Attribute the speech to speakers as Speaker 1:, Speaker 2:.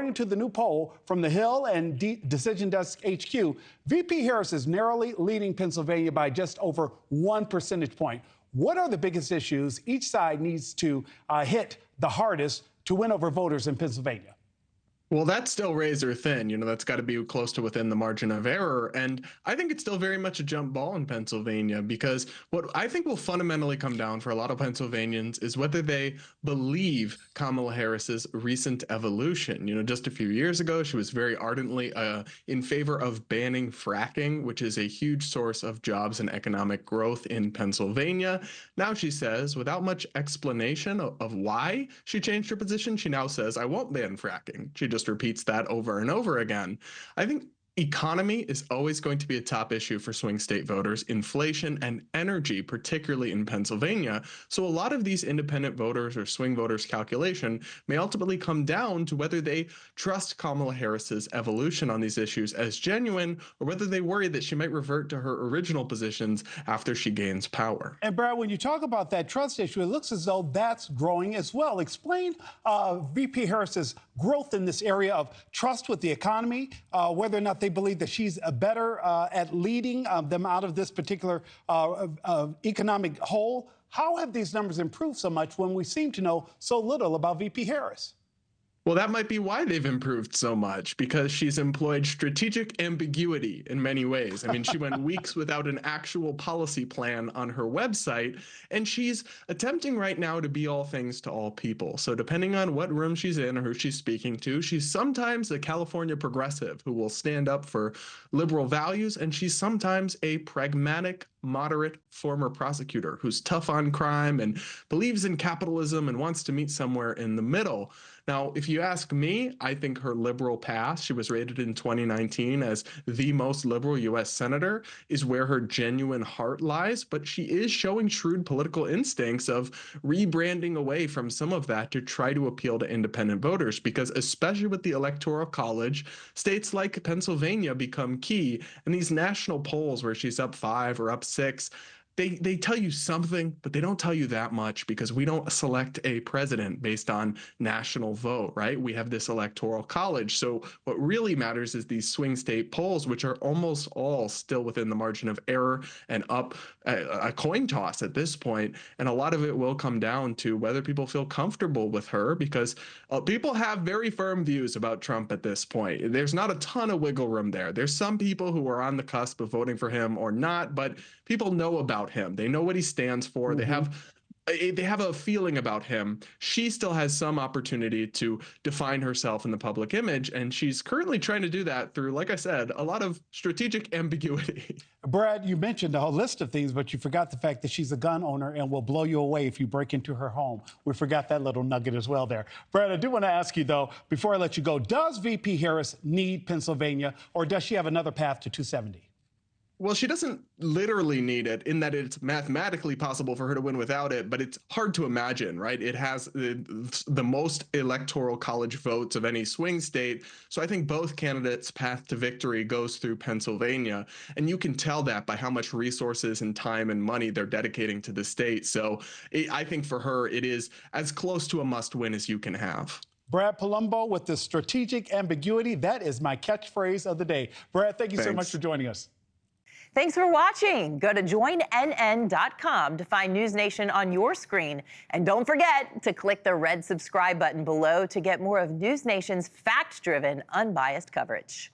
Speaker 1: according to the new poll from the Hill and Decision Desk HQ, VP Harris is narrowly leading Pennsylvania by just over 1 percentage point. What are the biggest issues each side needs to hit the hardest to win over voters in Pennsylvania?
Speaker 2: Well, that's still razor thin. That's got to be close to within the margin of error. And I think it's still very much a jump ball in Pennsylvania, because what I think will fundamentally come down for a lot of Pennsylvanians is whether they believe Kamala Harris's recent evolution. Just a few years ago, she was very ardently in favor of banning fracking, which is a huge source of jobs and economic growth in Pennsylvania. Now she says, without much explanation of why she changed her position, she now says, I won't ban fracking. She just repeats that over and over again. I think economy is always going to be a top issue for swing state voters, inflation and energy, particularly in Pennsylvania. So a lot of these independent voters or swing voters calculation may ultimately come down to whether they trust Kamala Harris's evolution on these issues as genuine, or whether they worry that she might revert to her original positions after she gains power.
Speaker 1: And Brad, when you talk about that trust issue, it looks as though that's growing as well. Explain VP Harris's growth in this area of trust with the economy, whether or not they believe that she's better at leading them out of this particular economic hole. How have these numbers improved so much when we seem to know so little about VP Harris?
Speaker 2: Well, that might be why they've improved so much, because she's employed strategic ambiguity in many ways. I mean, she went weeks without an actual policy plan on her website, and she's attempting right now to be all things to all people. So depending on what room she's in or who she's speaking to, she's sometimes a California progressive who will stand up for liberal values, and she's sometimes a pragmatic, moderate former prosecutor who's tough on crime and believes in capitalism and wants to meet somewhere in the middle. Now, if you ask me, I think her liberal past, she was rated in 2019 as the most liberal U.S. senator, is where her genuine heart lies. But she is showing shrewd political instincts of rebranding away from some of that to try to appeal to independent voters, because especially with the Electoral College, states like Pennsylvania become key. And these national polls where she's up 5 or up 6, they tell you something, but they don't tell you that much, because we don't select a president based on national vote, right? We have this Electoral College. So what really matters is these swing state polls, which are almost all still within the margin of error and up a coin toss at this point. And a lot of it will come down to whether people feel comfortable with her, because people have very firm views about Trump at this point. There's not a ton of wiggle room there. There's some people who are on the cusp of voting for him or not, but people know about him. They know what he stands for. They have a feeling about him. She still has some opportunity to define herself in the public image, and she's currently trying to do that through, like I said, a lot of strategic ambiguity.
Speaker 1: Brad, you mentioned a whole list of things, but you forgot the fact that she's a gun owner and will blow you away if you break into her home. We forgot that little nugget as well there. Brad, I do want to ask you, though, before I let you go, does VP Harris need Pennsylvania, or does she have another path to 270?
Speaker 2: Well, she doesn't literally need it, in that it's mathematically possible for her to win without it, but it's hard to imagine, right? It has the most electoral college votes of any swing state. So I think both candidates' path to victory goes through Pennsylvania. And you can tell that by how much resources and time and money they're dedicating to the state. So I think for her, it is as close to a must win as you can have.
Speaker 1: Brad Polumbo with the strategic ambiguity. That is my catchphrase of the day. Brad, thank you so much for joining us.
Speaker 3: Thanks for watching. Go to joinnn.com to find News Nation on your screen. And don't forget to click the red subscribe button below to get more of News Nation's fact-driven, unbiased coverage.